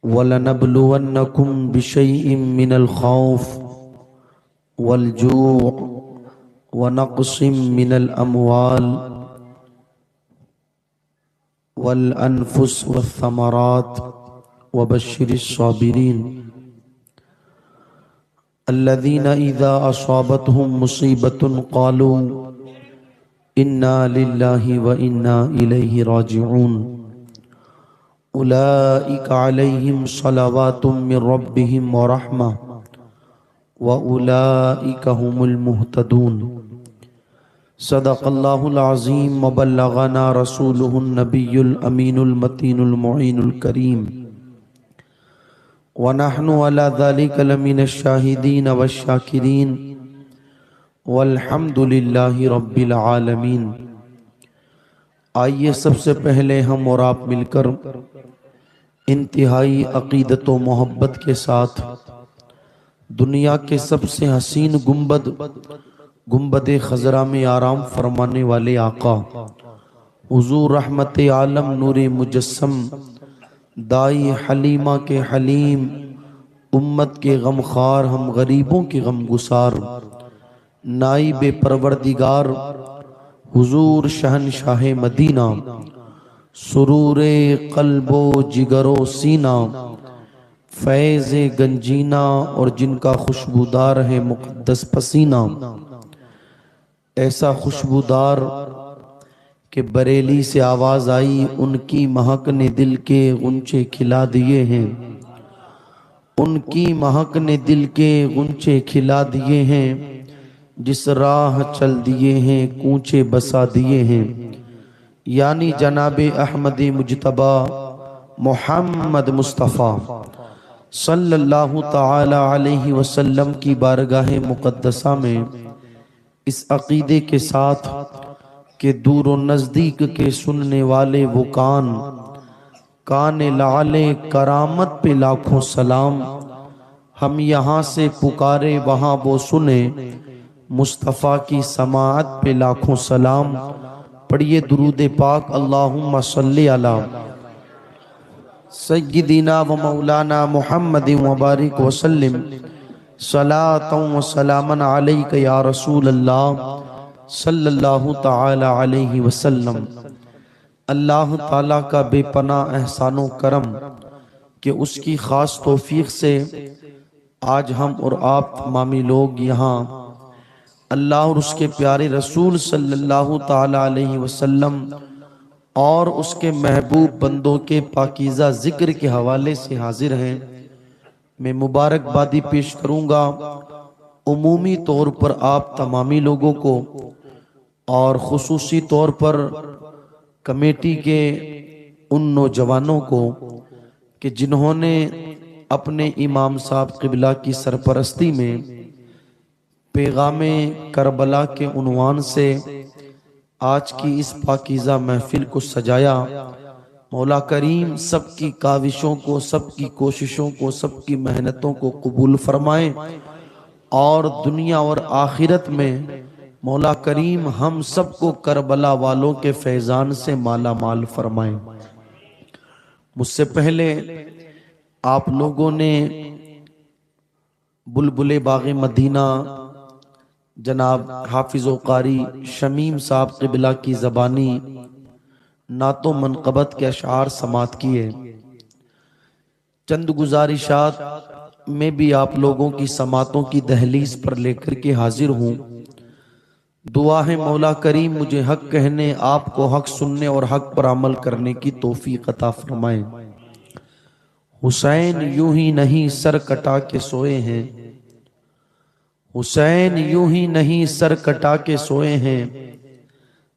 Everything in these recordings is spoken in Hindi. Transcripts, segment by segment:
वलनब्लुवन्नकुम बिशैइन मिनल खौफ वलजूअ वनक़्सिम मिनल अमवाल वल अनफुस वस्समरात वबश्शिरिस साबिरीन अल्लज़ीना इज़ा असाबतहुम मुसीबतुन क़ालू इन्ना लिल्लाहि व इन्ना इलैहि राजिऊन उलाइका अलैहिम सलावातुम मिर रब्बिहिम व रहमा व उलाइका हुमुल मुहतदून। सदक़ल्लाहुल अज़ीम व बल्लगना रसूलुहुन नबियुल अमीनुल मतीनुल मुईनुल करीम व नहनु अला ज़ालिका लमिनश शाहिदीन वश्शाकिरीन वल्हम्दुलिल्लाहि रब्बिल आलमीन। आइए सबसे पहले हम और आप मिलकर इंतहाई अकीदत व मोहब्बत के साथ दुनिया के सबसे हसीन गुंबद खजरा में आराम फरमाने वाले आका हुजूर रहमत आलम नूरे मुजस्सम दाई हलीमा के हलीम उम्मत के गमखार हम गरीबों के गमगुसार नाइबे परवरदिगार हुजूर शहनशाह मदीना सुरूरे कल्बो जिगरो सीना फैज़ गंजीना और जिनका खुशबूदार है मुक़द्दस पसीना, ऐसा खुशबूदार कि बरेली से आवाज़ आई उनकी महक ने दिल के गुंचे खिला दिए हैं, उनकी महक ने दिल के गुंचे खिला दिए हैं, जिस राह चल दिए हैं कूचे बसा दिए हैं। यानी जनाबे अहमद मुजतबा मोहम्मद मुस्तफ़ा सल्लल्लाहु ताला अलैहि वसल्लम की बारगाह मुक़द्दसा में इस अक़ीदे के साथ कि दूर व नज़दीक के सुनने वाले वो कान लाले करामत पे लाखों सलाम, हम यहाँ से पुकारे वहाँ वो सुने मुस्तफ़ा की समाअत पे लाखों सलाम। पढ़िए दुरूद पाक अल्लाहुम्मा सल्ली अला सय्यिदिना व मौलाना मुहम्मदिन व बारिक व सल्लिम सलातन व सलामन अलैका या रसूल अल्लाह सल्लल्लाहु ताला अलैहि वसल्लम। अल्लाह ताला का बेपनाह एहसानो करम कि उसकी ख़ास तौफीक से आज हम और आप तमामी लोग यहाँ अल्लाह और उसके प्यारे रसूल सल्लल्लाहु ताला अलैहि वसल्लम और उसके महबूब बंदों के पाकीज़ा जिक्र के हवाले से हाजिर हैं। मैं मुबारकबादी पेश करूँगा उमूमी तौर पर आप तमामी लोगों को और खुसूसी तौर पर कमेटी के उन नौजवानों को कि जिन्होंने अपने इमाम साहब क़िबला की सरपरस्ती में पैगामे करबला के उन्वान से आज की इस पाकीज़ा महफिल को सजाया। मौला करीम सबकी काविशों को, सबकी कोशिशों को, सबकी मेहनतों को कबूल फरमाए और दुनिया और आखिरत में मौला करीम हम सबको करबला वालों के फैज़ान से माला माल फरमाए। मुझसे पहले आप लोगों ने बुलबुले बाग़े मदीना जनाब हाफिज़ो कारी शमीम साहब क़िबला की ज़बानी नातो मनक़बत के अशार समात किए। चंद गुजारिशात में भी आप लोगों की समातों की दहलीज पर लेकर के हाजिर हूँ। दुआ है मौला करीम मुझे हक कहने, आपको हक सुनने और हक पर अमल करने की तौफीक अता फरमाए। हुसैन यूं ही नहीं सर कटा के सोए हैं, हुसैन यूं ही नहीं सर कटा के सोए हैं,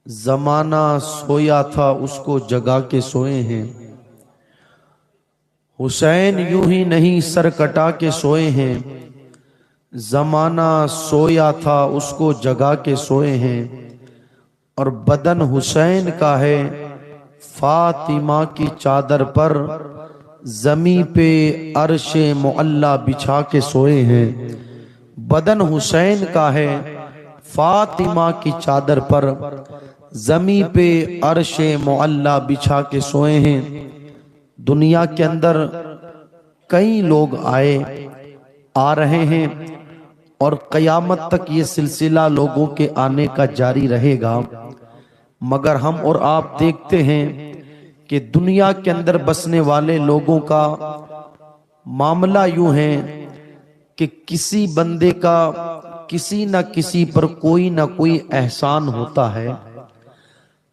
जमाना सोया था उसको जगा के सोए हैं। हुसैन यूं ही नहीं सर कटा के सोए हैं, जमाना सोया था उसको जगा के सोए हैं। और बदन हुसैन का है फातिमा की चादर पर, जमी पे अर्शे मुअल्ला बिछा के सोए हैं। बदन हुसैन का है फातिमा की चादर पर, जमी पे अर्शे मुअल्ला बिछा के सोए हैं। दुनिया के अंदर कई लोग आए आ रहे हैं और क़यामत तक ये सिलसिला लोगों के आने का जारी रहेगा। मगर हम और आप देखते हैं कि दुनिया के अंदर बसने वाले लोगों का मामला यूं है कि किसी बंदे का किसी न किसी पर कोई ना कोई एहसान होता है।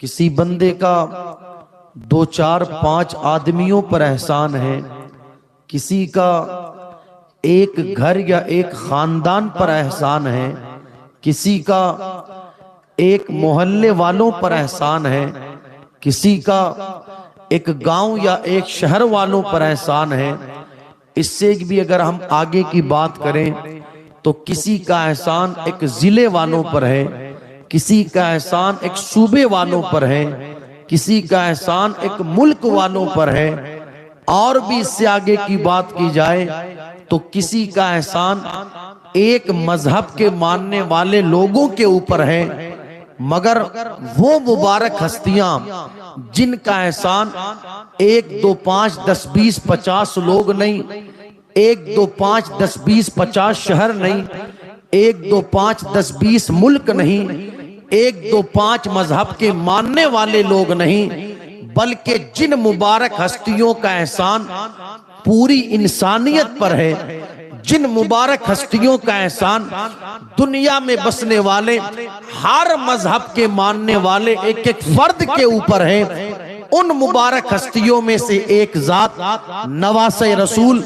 किसी बंदे का 2 4 5 आदमियों पर एहसान है, किसी का एक घर या एक खानदान पर एहसान है, किसी का एक मोहल्ले वालों पर एहसान है, किसी का एक गांव या एक शहर वालों पर एहसान है। इससे भी अगर हम आगे की बात करें तो किसी का एहसान एक जिले वालों पर है, किसी का एहसान एक सूबे वालों पर है, किसी का एहसान एक मुल्क वालों पर है, और भी इससे आगे की बात की जाए तो किसी का एहसान एक मजहब के मानने वाले लोगों के ऊपर है। मगर वो मुबारक हस्तियां जिनका एहसान 1 2 5 10 20 50 लोग नहीं, 1 2 5 10 20 50 शहर नहीं, 1 2 5 10 20 मुल्क नहीं, 1 2 5 मजहब के मानने वाले लोग नहीं, बल्कि जिन मुबारक हस्तियों का एहसान पूरी इंसानियत पर है, जिन मुबारक हस्तियों का एहसान दुनिया में बसने वाले हर मजहब के मानने वाले एक एक फर्द के ऊपर है, उन मुबारक हस्तियों में से एक जात नवासे रसूल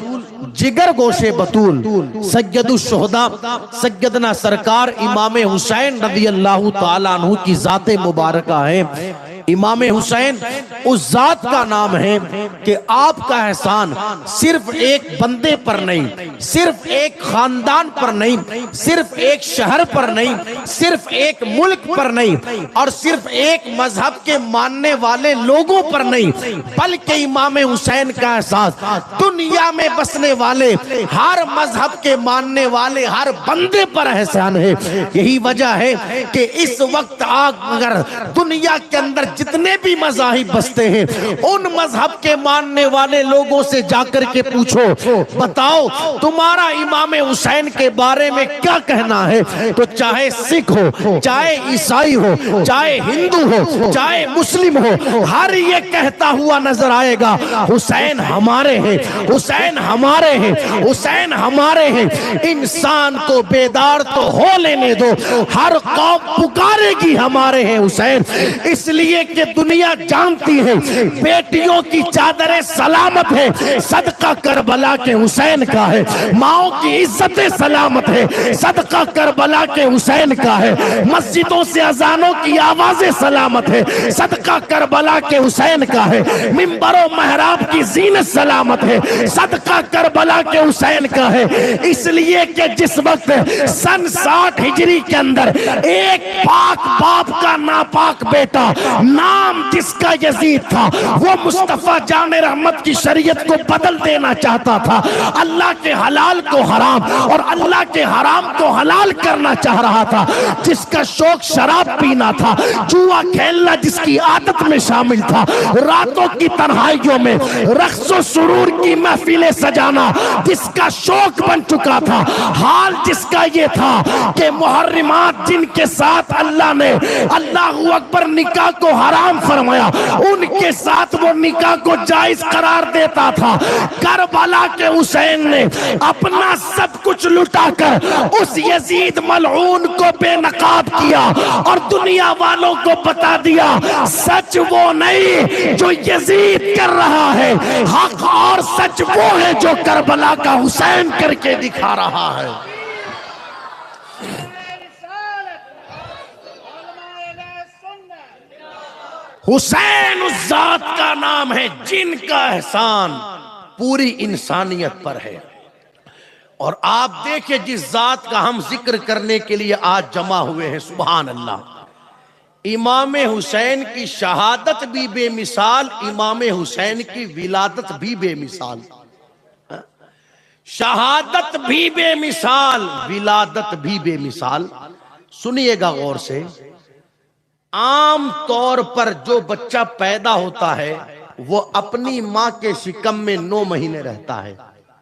जिगर गोशे बतूल सैयदुश्शुहदा सैयदना सरकार इमाम हुसैन रज़ी अल्लाह ताला अन्हु की जाते मुबारका है। इमाम हुसैन उस जात का नाम है कि आपका एहसान सिर्फ एक बंदे पर नहीं, सिर्फ एक खानदान पर नहीं, सिर्फ एक शहर पर नहीं, सिर्फ एक मुल्क पर नहीं, और सिर्फ एक मजहब के मानने वाले लोगों पर नहीं, बल्कि इमाम हुसैन का एहसास दुनिया में बसने वाले हर मजहब के मानने वाले हर बंदे पर एहसान है। यही वजह है कि इस वक्त अगर दुनिया के अंदर जितने भी मज़ाहिब बसते हैं उन मजहब के मानने वाले लोगों से जाकर के पूछो, बताओ तुम्हारा इमाम हुसैन के बारे में क्या कहना है, तो चाहे सिख हो, चाहे ईसाई हो, चाहे हिंदू हो, चाहे मुस्लिम हो, हर ये कहता हुआ नजर आएगा हुसैन हमारे हैं, हुसैन हमारे हैं, हुसैन हमारे हैं। इंसान को बेदार तो हो लेने दो, हर कौम पुकारेगी हमारे हैं हुसैन, इसलिए कि दुनिया जानती है बेटियों की चादरें सलामत है, सदका करबला के हुसैन का है, माओ की इज्जतें सलामत है, सदका करबला के हुसैन का है, मस्जिदों से अजानों की आवाजें सलामत है, सदका करबला के हुसैन का है, मिंबरों महराब की जीनत सलामत है, सदका करबला के हुसैन का है। इसलिए कि जिस वक्त सन 60 हिजरी के अंदर एक पाक बाप का नापाक बेटा नाम जिसका यजीद था वो मुस्तफा जाने रहमत की शरीयत को बदल देना चाहता था, अल्लाह के हलाल को हराम और अल्लाह के हराम को हलाल करना चाह रहा था, जिसका शौक शराब पीना था, जुआ खेलना जिसकी आदत में शामिल था, रातों की तन्हाइयों में रक्सो सुरूर की महफिलें सजाना जिसका शौक बन चुका था, हाल जिसका ये था कि मुहर्रिमात जिनके साथ अल्लाह ने अल्लाहू अकबर निकाह को हराम फरमाया उनके साथ वो निकाह को जायज करार देता था। करबला के हुसैन ने अपना सब कुछ लुटाकर उस यजीद मलऊन को बेनकाब किया और दुनिया वालों को बता दिया सच वो नहीं जो यजीद कर रहा है, हक और सच वो है जो करबला का हुसैन करके दिखा रहा है। हुसैन उस जात का नाम है जिनका एहसान पूरी इंसानियत पर है। और आप देखिए जिस जात का हम जिक्र करने के लिए आज जमा हुए हैं, सुभान अल्लाह, इमाम हुसैन की शहादत भी बेमिसाल, इमाम हुसैन की विलादत भी बेमिसाल, शहादत भी बेमिसाल, विलादत भी बेमिसाल। सुनिएगा गौर से, आम तौर पर जो बच्चा पैदा होता है वो अपनी मां के शिकम में 9 महीने रहता है,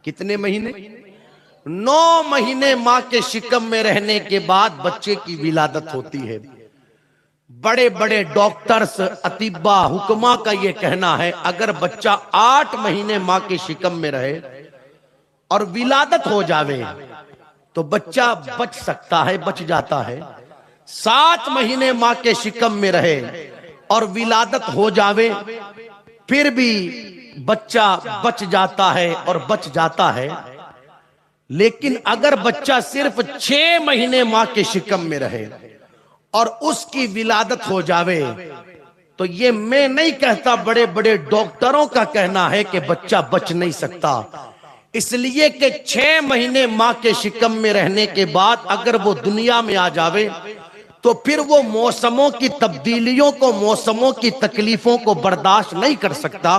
कितने महीने? 9 महीने माँ के शिकम में रहने के बाद बच्चे की विलादत होती है। बड़े बड़े डॉक्टर्स, अतिब्बा, हुक्मा का यह कहना है अगर बच्चा 8 महीने माँ के शिकम में रहे और विलादत हो जावे तो बच्चा बच सकता है, बच जाता है। 7 महीने माँ के शिकम में रहे और विलादत हो जावे फिर भी बच्चा बच जाता है और बच जाता है। लेकिन अगर बच्चा सिर्फ 6 महीने माँ के शिकम में रहे और उसकी विलादत हो जावे तो ये मैं नहीं कहता, बड़े बड़े डॉक्टरों का कहना है कि बच्चा बच नहीं सकता। इसलिए कि 6 महीने माँ के शिकम में रहने के बाद अगर वो दुनिया में आ जावे तो फिर वो मौसमों की तब्दीलियों को, मौसमों की तकलीफों को बर्दाश्त नहीं कर सकता।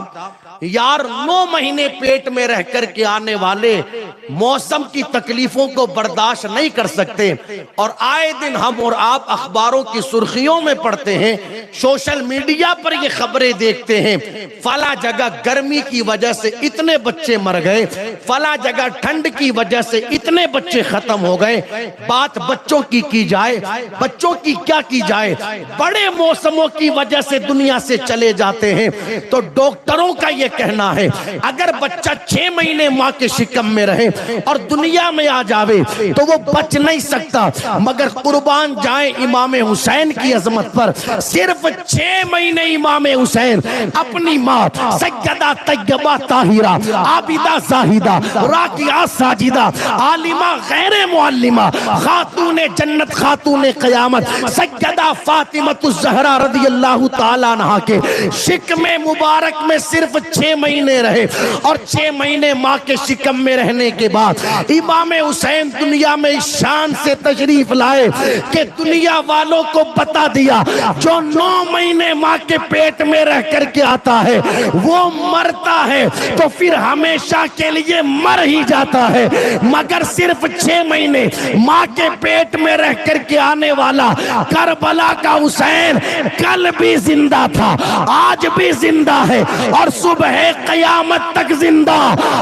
यार 9 महीने पेट में रह कर के आने वाले मौसम की तकलीफों को बर्दाश्त नहीं कर सकते। और आए दिन हम और आप अखबारों की सुर्खियों में पढ़ते हैं, सोशल मीडिया पर ये खबरें देखते हैं, फला जगह गर्मी की वजह से इतने बच्चे मर गए, फला जगह ठंड की वजह से इतने बच्चे खत्म हो गए। बात बच्चों की जाए, बच्चों की क्या की जाए, बड़े मौसमों की वजह से दुनिया से चले जाते हैं। तो डॉक्टरों का ये कहना है अगर बच्चा 6 महीने माँ के शिकम में रहे और दुनिया में आ जावे तो वो बच नहीं सकता। मगर कुर्बान जाए इमाम हुसैन की अजमत पर, सिर्फ 6 महीने इमाम हुसैन अपनी माँ सैयदा तैयबा ताहिरा, आबिदा जाहिदा, राकिया साजिदा, आलिमा गैर मुअल्लिमा, खातूने जन्नत, खातूने क़यामत सैयदा फातिमतुज़ ज़हरा रज़ियल्लाहु ताला अन्हा के शिकम मुबारक में सिर्फ 6 महीने रहे और 6 महीने माँ के शिकम में रहने के बाद इमाम हुसैन दुनिया में इस शान से तशरीफ लाए कि दुनिया वालों को बता दिया जो 9 महीने माँ के पेट में रह करके आता है वो मरता है तो फिर हमेशा के लिए मर ही जाता है। मगर सिर्फ 6 महीने माँ के पेट में रह करके आने वाला करबला का हुसैन कल भी जिंदा था, आज भी जिंदा है और सुबह क़यामत तक जिंदा।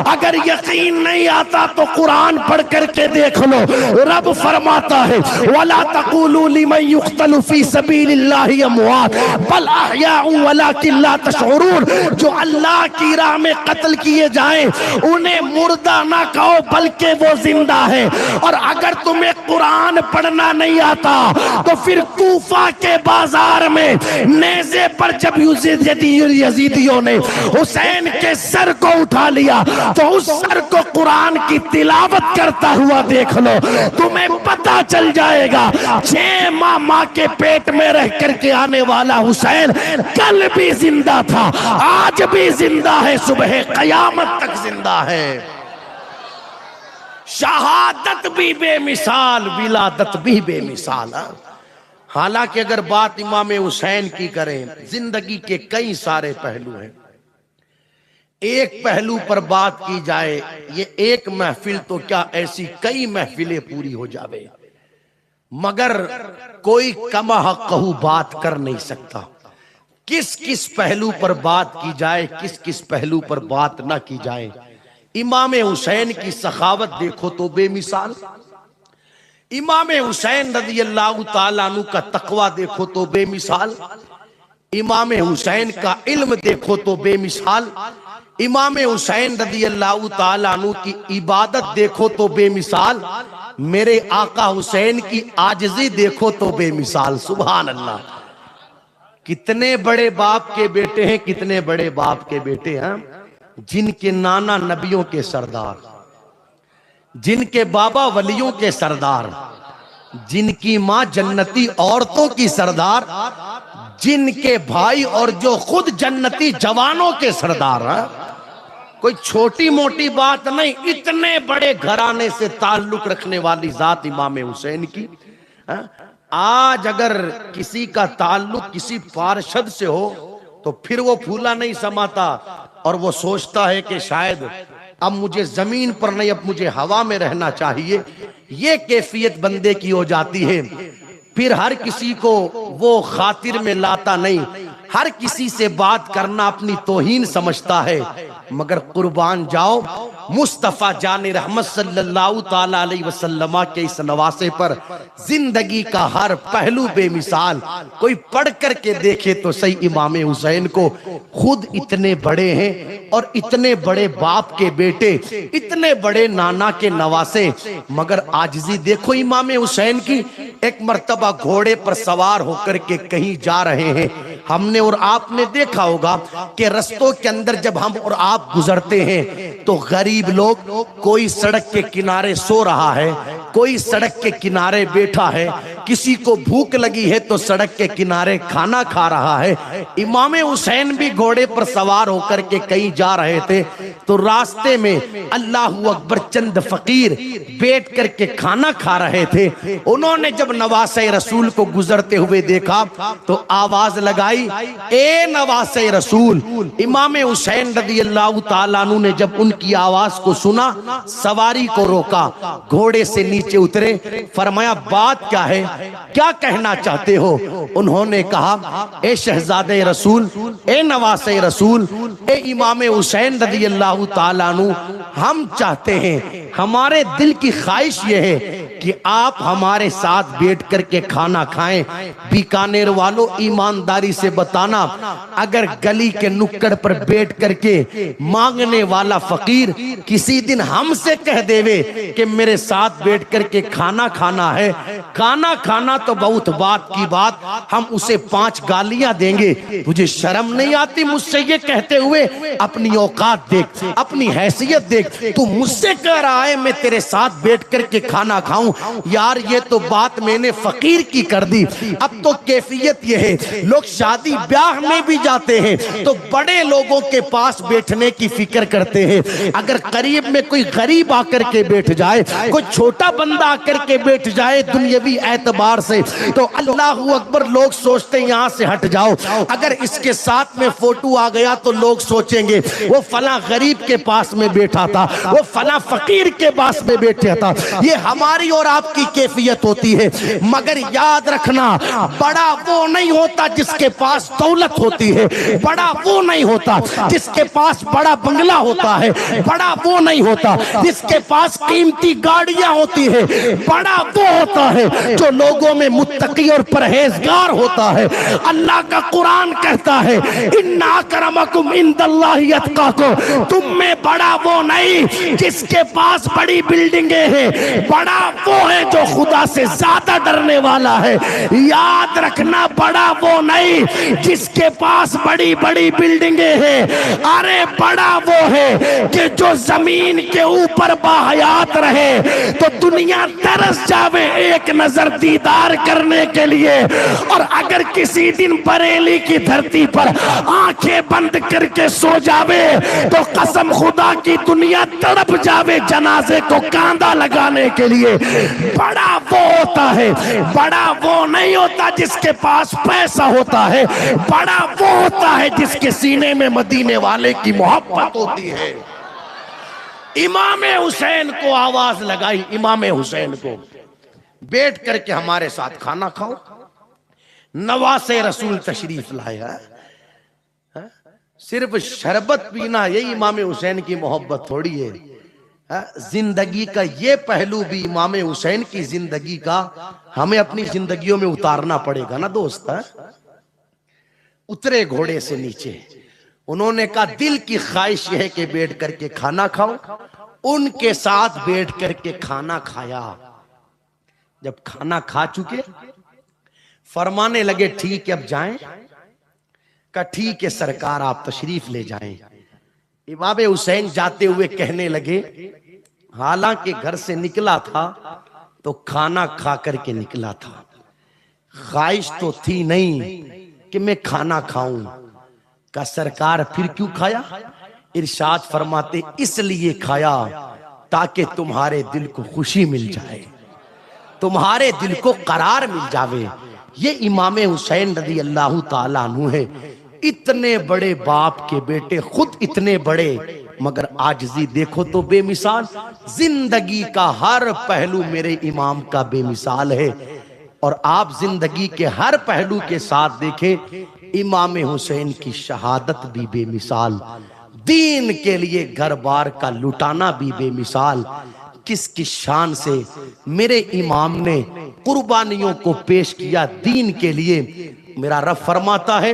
अगर यकीन नहीं आता तो कुरान पढ़ करके देख लो, रब फरमाता है वला तक़ूलू लिमन युक़्तलु फ़ी सबीलिल्लाहि अमवात बल अहयाउ वलाकिन ला तशऊरून। जो अल्लाह की राह में कत्ल किए जाएं उन्हें मुर्दा ना कहो बल्कि वो जिंदा है। और अगर तुम्हें कुरान पढ़ना नहीं आता तो फिर कूफा के बाजार में नेज़े पर जब यजीदियों ने हुसैन के सर को उठा लिया तो उस सर को कुरान की तिलावत करता हुआ देख लो, तुम्हें पता चल जाएगा 6 माँ के पेट में रह करके आने वाला हुसैन कल भी जिंदा था, आज भी जिंदा है, सुबह क़यामत तक जिंदा है। शहादत भी बेमिसाल, विलादत भी बेमिसाल। हालांकि अगर बात इमाम हुसैन की करें, जिंदगी के कई सारे पहलू हैं। एक पहलू पर बात की जाए, ये एक महफिल तो क्या ऐसी कई महफिलें पूरी हो जावे, मगर कोई कमा-कहू बात कर नहीं सकता। किस किस पहलू पर बात की जाए, किस किस पहलू पर बात ना की जाए। इमाम हुसैन की सखावत देखो तो बेमिसाल, इमाम हुसैन रज़ियल्लाहु ताला अन्हु का तकवा देखो तो बेमिसाल, इमाम हुसैन का इल्म देखो तो बेमिसाल, इमाम हुसैन रज़ियल्लाहु ताला अन्हु की इबादत देखो तो बेमिसाल, मेरे आका हुसैन की आजिज़ी देखो तो बेमिसाल। सुभान अल्लाह। कितने बड़े बाप के बेटे हैं, कितने बड़े बाप के बेटे हैं, जिनके नाना नबियों के सरदार, जिनके बाबा वलियों के सरदार, जिनकी माँ जन्नती औरतों की सरदार, जिनके भाई और जो खुद जन्नती जवानों के सरदार हैं। कोई छोटी मोटी बात नहीं, इतने बड़े घराने से ताल्लुक रखने वाली जात इमाम हुसैन की। आज अगर किसी का ताल्लुक किसी पार्षद से हो तो फिर वो फूला नहीं समाता और वो सोचता है कि शायद अब मुझे जमीन पर नहीं, अब मुझे हवा में रहना चाहिए। ये कैफियत बंदे की हो जाती है। फिर हर किसी को वो खातिर में लाता नहीं, हर किसी से बात करना अपनी तौहीन समझता है, मगर कुर्बान जाओ मुस्तफा जान रहमत सल्लल्लाहु ताला अलैहि वसल्लम के इस नवासे पर जिंदगी का हर पहलू बेमिसाल। कोई पढ़ करके देखे तो सही, इमाम हुसैन को खुद इतने बड़े हैं और इतने बड़े बाप के बेटे, इतने बड़े नाना के नवासे, मगर आजिज़ी देखो इमाम हुसैन की। एक मर्तबा घोड़े पर सवार होकर के कहीं जा रहे हैं, हमने और आपने देखा होगा कि रस्तों के अंदर जब हम और आप गुजरते हैं तो गरीब लोग, कोई सड़क के किनारे सो रहा है, कोई सड़क के किनारे बैठा है, किसी को भूख लगी है तो सड़क के किनारे खाना खा रहा है। इमाम हुसैन भी घोड़े पर सवार होकर के कहीं जा रहे थे तो रास्ते में अल्लाहू अकबर चंद फकीर बैठ करके खाना खा रहे थे। उन्होंने जब नवासे रसूल को गुजरते हुए देखा तो आवाज लगाई, ए नवासे रसूल। इमाम हुसैन रज़ी अल्लाह ताला अन्हु ने जब उनकी आवाज को सुना, सवारी को रोका, घोड़े से नीचे उतरे, फरमाया बात क्या है, क्या कहना चाहते हो? उन्होंने कहा, ए शहजादे रसूल, ए नवासे रसूल, ए इमाम हुसैन रज़ी अल्लाह ताला अन्हु, हम चाहते हैं, हमारे दिल की ख्वाहिश ये है कि आप हमारे साथ बैठ करके खाना खाएं। बीकानेर वालों, ईमानदारी से बताना, अगर गली के नुक्कड़ पर बैठ करके मांगने वाला फकीर किसी दिन हमसे कह देवे कि मेरे साथ बैठ करके खाना खाना है, खाना खाना तो बहुत बात की बात, हम उसे 5 गालियां देंगे। तुझे शर्म नहीं आती मुझसे ये कहते हुए? अपनी औकात देख, अपनी हैसियत देख, तू मुझसे कह रहा है मैं तेरे साथ बैठ करके खाना खाऊं? यार ये तो बात मैंने फकीर की कर दी। अब तो कैफियत ये है, लोग शादी ब्याह में भी जाते हैं तो बड़े लोगों के पास बैठने की फिक्र करते हैं। अगर करीब में कोई गरीब आकर के बैठ जाए, कोई छोटा बंदा आकर के बैठ जाए दुनियावी एतबार से, तो अल्लाहू अकबर लोग सोचते हैं यहां से हट जाओ। अगर इसके साथ में फोटो आ गया तो लोग सोचेंगे वो फला गरीब के पास में बैठा था, वो फला फकीर के पास में बैठा था। ये हमारी और आपकी कैफियत होती है। मगर याद रखना, बड़ा वो नहीं होता जिसके पास दौलत होती है, बड़ा वो नहीं होता जिसके पास बड़ा बंगला होता है, बड़ा वो नहीं होता जिसके पास कीमती गाड़ियां होती है, बड़ा वो होता है जो लोगों में मुत्तकी और परहेजगार होता है। अल्लाह का कुरान कहता है, इन्ना अकरमकुम इंदल्लाहि अत्काकुम, तुम में बड़ा वो नहीं जिसके पास बड़ी बिल्डिंगें हैं, बड़ा वो है जो खुदा से ज्यादा डरने वाला है। याद रखना, बड़ा वो नहीं जिसके पास बड़ी बड़ी बिल्डिंगें हैं, अरे बड़ा वो है कि जो जमीन के ऊपर बाहयात रहे तो दुनिया तरस जावे एक नजर दीदार करने के लिए। और अगर किसी दिन बरेली की धरती पर आंखें बंद करके सो जावे तो कसम खुदा की दुनिया तड़प जावे जनाजे को कांधा लगाने के लिए। बड़ा वो होता है, बड़ा वो नहीं होता जिसके पास पैसा होता है, बड़ा वो होता है जिसके सीने में मदीने वाले की मोहब्बत होती है। इमाम हुसैन को आवाज लगाई, इमाम हुसैन को, बैठ करके हमारे साथ खाना खाओ। नवासे रसूल तशरीफ लाया, सिर्फ शरबत पीना यही इमाम हुसैन की मोहब्बत थोड़ी है। जिंदगी का ये पहलू भी इमाम हुसैन की जिंदगी का हमें अपनी जिंदगियों में उतारना पड़ेगा ना दोस्त। उतरे घोड़े से नीचे, उन्होंने कहा दिल की ख्वाहिश है कि बैठ करके खाना खाओ। उनके साथ बैठ करके खाना खाया। जब खाना खा चुके फरमाने लगे ठीक है अब जाएं। का ठीक है सरकार आप तशरीफ ले जाएं। इमाम हुसैन जाते हुए कहने लगे, हालांकि घर से निकला था तो खाना खा करके निकला था, ख्वाहिश तो थी नहीं कि मैं खाना खाऊं। का सरकार फिर क्यों खाया? इरशाद फरमाते इसलिए खाया ताकि तुम्हारे दिल को खुशी मिल जाए, तुम्हारे दिल को करार मिल जावे। ये इमाम हुसैन रज़ी अल्लाह ताला अन्हु है। इतने बड़े बाप के बेटे, खुद इतने बड़े, मगर आजिज़ी देखो तो बेमिसाल। जिंदगी का हर पहलू मेरे इमाम का बेमिसाल है। और आप जिंदगी के हर पहलू के साथ देखें, इमाम हुसैन की शहादत भी बेमिसाल, दीन के लिए घर बार का लुटाना भी बेमिसाल। किस किस शान से मेरे इमाम ने कुर्बानियों को पेश किया दीन के लिए। मेरा रब फरमाता है,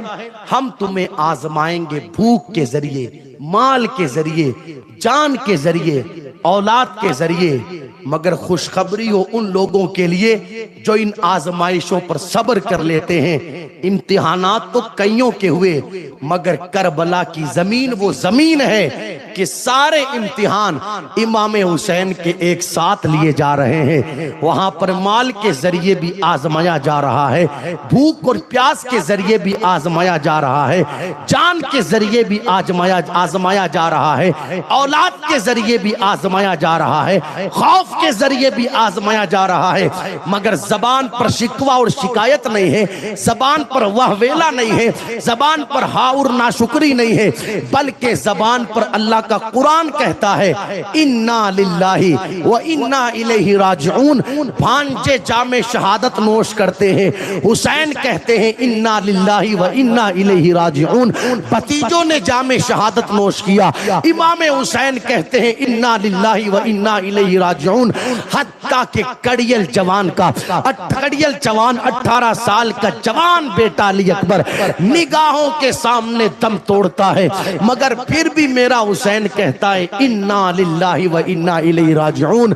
हम तुम्हें आजमाएंगे भूख के जरिए, माल के जरिए, जान के जरिए, औलाद के जरिए, मगर खुशखबरी हो उन लोगों के लिए जो इन आजमाइशों पर सब्र कर लेते हैं। इम्तिहानात तो कईयों के हुए, मगर करबला की जमीन वो जमीन है कि सारे इम्तिहान इमाम हुसैन के एक साथ लिए जा रहे हैं। वहां पर माल के जरिए भी आजमाया जा रहा है, भूख और प्यास के जरिए भी आजमाया जा रहा है, जान के जरिए भी आजमाया जा रहा है, औलाद के जरिए भी आजमाया जा रहा है, खौफ के जरिए भी आजमाया जा रहा है। मगर जबान पर शिकवा और शिकायत नहीं है, जबान पर वाहवेला नहीं है, जबान पर हाउर नाशुक्री नहीं है, बल्कि जबान पर अल्लाह का कुरान कहता है इन्ना लिल्लाही व इन्ना इलैहि राजिऊन। भांजे जामे शहादत नोश करते हैं, हुसैन कहते हैं इन्ना लिल्लाही व इन्ना इलैहि राजिऊन। भतीजों ने जामे शहादत नोश किया, इमाम हुसैन कहते हैं इन्ना लिल्लाही व इन्ना इलैहि राजिऊन। हत्ता के कड़ियल जवान का, कड़ियल जवान 18 साल का जवान बेटा अली अकबर निगाहों के सामने दम तोड़ता है, मगर फिर भी मेरा हुसैन कहता है इन्ना लिल्लाही व इन्ना इलैहि राजिऊन।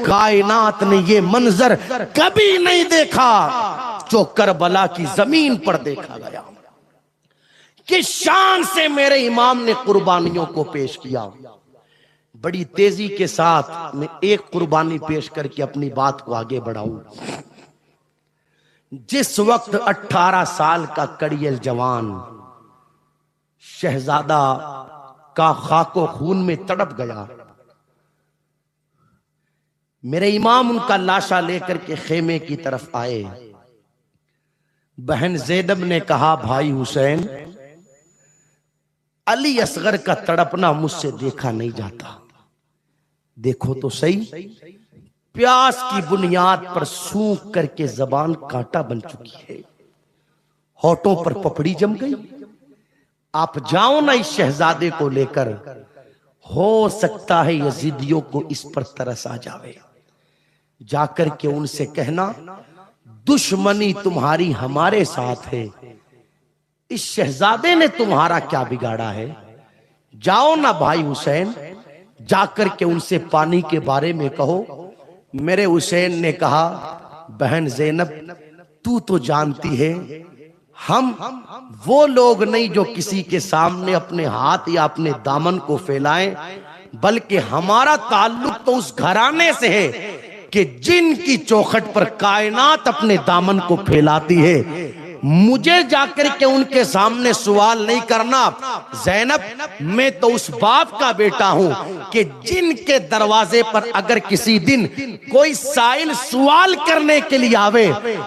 कायनात ने ये मंजर कभी नहीं देखा जो करबला की जमीन पर देखा गया। किस शान से मेरे इमाम ने कुर्बानियों को पेश किया। बड़ी तेजी के साथ मैं एक कुर्बानी पेश करके अपनी बात को आगे बढ़ाऊं। जिस वक्त 18 साल का कड़ियल जवान शहजादा का खाको खून में तड़प गया, मेरे इमाम उनका लाशा लेकर के खेमे की तरफ आए। बहन ज़ैनब ने कहा, भाई हुसैन, अली असगर का तड़पना मुझसे देखा नहीं जाता, देखो तो सही, प्यास की बुनियाद पर सूख करके जबान कांटा बन चुकी है, होठों पर पपड़ी जम गई। आप जाओ ना इस शहजादे को लेकर, हो सकता है यजीदियों को इस पर तरस आ जावे। जाकर के उनसे कहना दुश्मनी तुम्हारी हमारे साथ है, इस शहजादे ने तुम्हारा क्या बिगाड़ा है। जाओ ना भाई हुसैन, जाकर के उनसे पानी के बारे में कहो। मेरे हुसैन ने कहा, बहन ज़ैनब, तू तो जानती है हम वो लोग नहीं जो किसी के सामने अपने हाथ या अपने दामन को फैलाएं, बल्कि हमारा ताल्लुक तो उस घराने से है कि जिनकी चौखट पर कायनात अपने दामन को फैलाती है। मुझे जाकर के उनके सामने सवाल नहीं करना। ज़ैनब, मैं तो उस बाप का बेटा हूं कि जिनके दरवाजे पर अगर किसी दिन कोई साइल सवाल करने के लिए आवे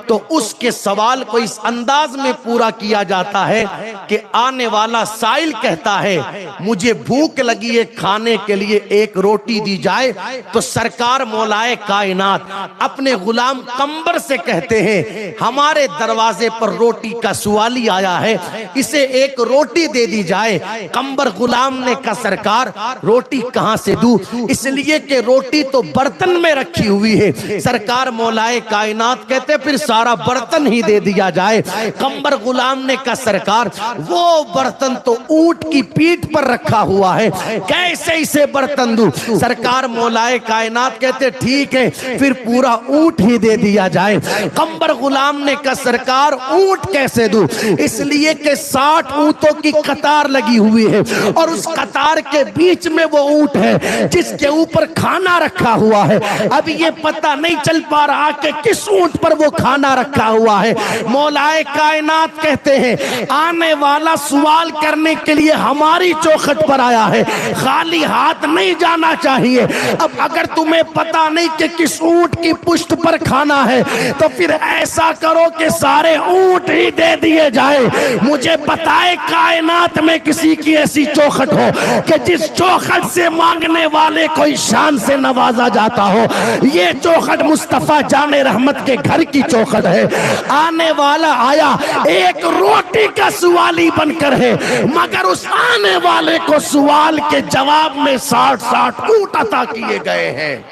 तो उसके सवाल को इस अंदाज में पूरा किया जाता है कि आने वाला साइल कहता है मुझे भूख लगी है, खाने के लिए एक रोटी दी जाए, तो सरकार मौलाए कायनात अपने गुलाम कंबर से कहते हैं हमारे दरवाजे पर रोटी का सवाली आया है, इसे एक रोटी दे दी जाए। कंबर गुलाम ने कहा, सरकार रोटी कहां से दूं, इसलिए कि रोटी तो बर्तन में रखी हुई है। सरकार मौलाए कायनात कहते फिर सारा बर्तन ही दे दिया जाए। कंबर गुलाम ने कहा, सरकार वो बर्तन तो ऊंट की पीठ पर रखा हुआ है, कैसे इसे बर्तन दूं। सरकार मौलाए कायनात कहते ठीक है, फिर पूरा ऊंट ही दे दिया जाए। कंबर गुलाम ने कहा, सरकार ऊंट कैसे दूं, इसलिए कि 60 ऊंटों की कतार लगी हुई है और उस कतार के बीच में वो ऊंट है जिसके ऊपर खाना रखा हुआ है। अब ये पता नहीं चल पा रहा कि किस ऊंट पर वो खाना रखा हुआ है। मौलाए कायनात कहते हैं आने वाला सवाल करने के लिए हमारी चौखट पर आया है, खाली हाथ नहीं जाना चाहिए। अब अगर तुम्हें पता नहीं कि किस ऊंट की पुष्ट पर खाना है तो फिर ऐसा करो कि सारे ऊंट ऊंट ही दे दिए जाए, मुझे बताए कायनात में किसी की ऐसी चौखट हो कि जिस चौखट से मांगने वाले को शान से नवाजा जाता हो। ये चौखट मुस्तफा जाने रहमत के घर की चौखट है। आने वाला आया एक रोटी का सवाली बनकर है, मगर उस आने वाले को सवाल के जवाब में 60-60 ऊंट अता किए गए हैं।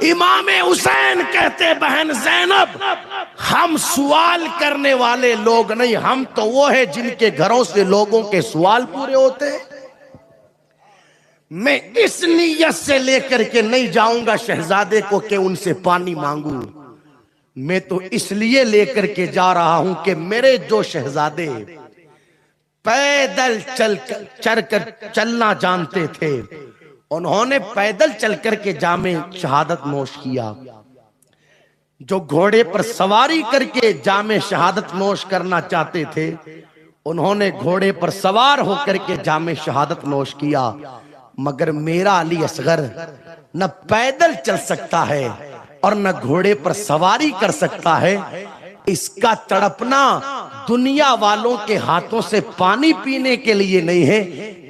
इमाम हुसैन कहते बहन ज़ैनब, हम सवाल करने वाले लोग नहीं, हम तो वो है जिनके घरों से लोगों के सवाल पूरे होते हैं। मैं इस नीयत से लेकर के नहीं जाऊंगा शहजादे को कि उनसे पानी मांगू, मैं तो इसलिए लेकर के जा रहा हूं कि मेरे जो शहजादे पैदल चलना जानते थे, उन्होंने पैदल चल करके जामे शहादत नोश किया। जो घोड़े पर सवारी करके जामे शहादत नोश करना चाहते थे, उन्होंने घोड़े पर सवार होकर के जामे शहादत नोश किया। मगर मेरा अली असगर न पैदल चल सकता है और न घोड़े पर सवारी कर सकता है। इसका तड़पना दुनिया वालों के हाथों से पानी पीने के लिए नहीं है,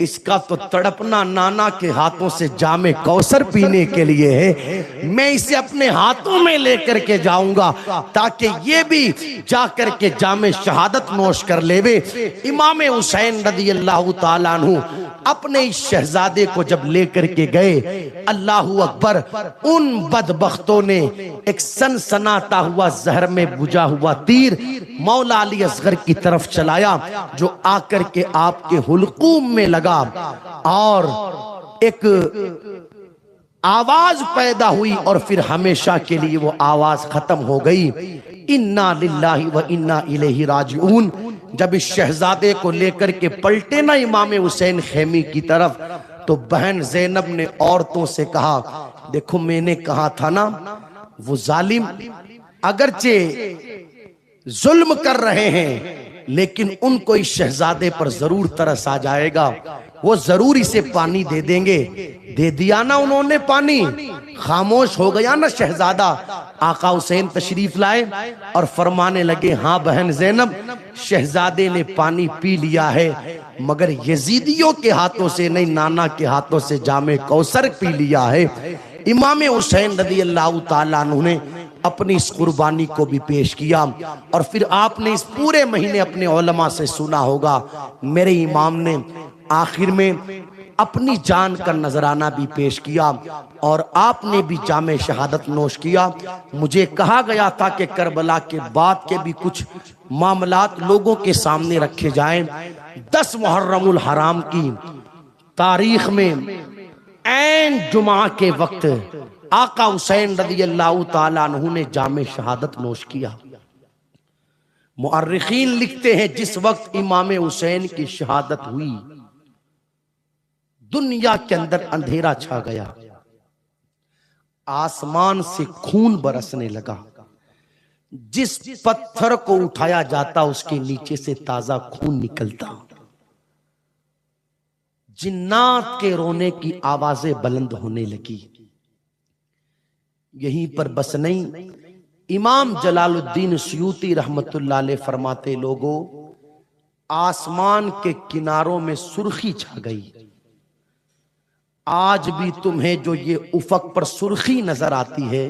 इसका तो तड़पना नाना के हाथों से जामे कौसर पीने के लिए है। मैं इसे अपने हाथों में लेकर के जाऊंगा ताकि ये भी जाकर के जामे शहादत नोश कर लेवे। इमाम हुसैन रज़ी अल्लाह ताला अन्हु अपने इस शहजादे को जब लेकर के गए, अल्लाहू अकबर, उन बदबख्तों ने एक सनसनाता हुआ जहर में बुझा हुआ तीर मौला अली असगर की तरफ चलाया, जो आकर के आपके हुलकूम में लगा और एक आवाज पैदा हुई और फिर हमेशा के लिए वो आवाज खत्म हो गई। इन्ना लिल्लाहि व इन्ना इलैहि राजिऊन। जब इस शहजादे को लेकर के पलटे ना इमाम हुसैन खेमे की तरफ, तो बहन ज़ैनब ने औरतों से कहा, देखो मैंने कहा था ना, वो जालिम अगरचे जुल्म कर रहे हैं लेकिन उनको इस शहजादे पर जरूर तरस आ जाएगा, वो जरूर इसे पानी दे देंगे। दे दिया ना उन्होंने पानी, खामोश हो गया ना शहजादा। आका हुसैन तशरीफ लाए और फरमाने लगे, हाँ बहन ज़ैनब, शहजादे ने पानी पी लिया है, मगर यजीदियों के हाथों से नहीं, नाना के हाथों से जामे कौसर पी लिया है। इमाम हुसैन रज़ी अल्लाह ताला अन्हु ने अपनी इस कुर्बानी को भी पेश किया। और फिर आपने इस पूरे महीने अपने उलमा से सुना होगा, मेरे इमाम ने आखिर में अपनी जान का नजराना भी पेश किया और आपने भी जामे शहादत नोश किया। मुझे कहा गया था कि करबला के बाद के भी कुछ मामलात लोगों के सामने रखे जाएं। 10 मुहर्रमुल हराम की तारीख में ऐन जुमा के वक्त आका हुसैन रज़ी अल्लाह ताला अन्हु ने जामे शहादत नोश किया। मुअर्रिखीन लिखते हैं, जिस वक्त इमाम हुसैन की शहादत हुई, दुनिया के अंदर अंधेरा छा गया, आसमान से खून बरसने लगा। जिस पत्थर को उठाया जाता उसके नीचे से ताजा खून निकलता। जिन्नात के रोने की आवाजें बुलंद होने लगी। यहीं पर बस नहीं, इमाम जलालुद्दीन सयूती रहमतुल्लाह अलैह फरमाते, लोगों, आसमान के किनारों में सुर्खी छा गई। आज भी तुम्हें जो ये उफक पर सुर्खी नजर आती है,